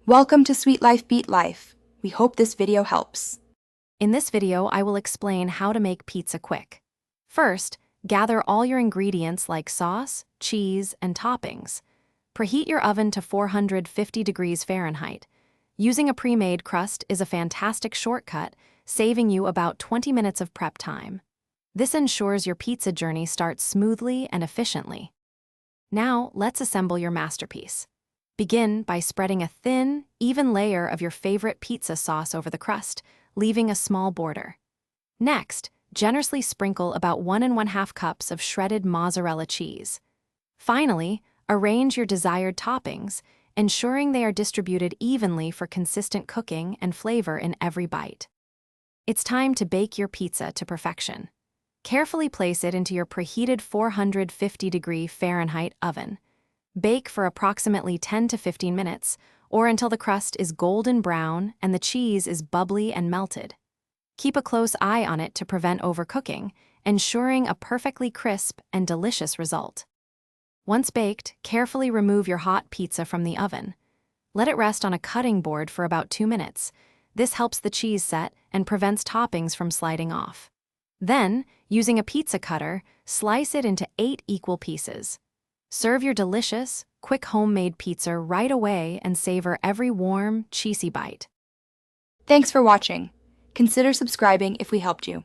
Welcome to Sweet Life Beat Life. We hope this video helps. In this video, I will explain how to make pizza quick. First, gather all your ingredients like sauce, cheese, and toppings. Preheat your oven to 450 degrees Fahrenheit. Using a pre-made crust is a fantastic shortcut, saving you about 20 minutes of prep time. This ensures your pizza journey starts smoothly and efficiently. Now, let's assemble your masterpiece. Begin by spreading a thin, even layer of your favorite pizza sauce over the crust, leaving a small border. Next, generously sprinkle about 1 1/2 cups of shredded mozzarella cheese. Finally, arrange your desired toppings, ensuring they are distributed evenly for consistent cooking and flavor in every bite. It's time to bake your pizza to perfection. Carefully place it into your preheated 450-degree Fahrenheit oven. Bake for approximately 10 to 15 minutes, or until the crust is golden brown and the cheese is bubbly and melted. Keep a close eye on it to prevent overcooking, ensuring a perfectly crisp and delicious result. Once baked, carefully remove your hot pizza from the oven. Let it rest on a cutting board for about 2 minutes. This helps the cheese set and prevents toppings from sliding off. Then, using a pizza cutter, slice it into 8 equal pieces. Serve your delicious, quick homemade pizza right away and savor every warm, cheesy bite. Thanks for watching. Consider subscribing if we helped you.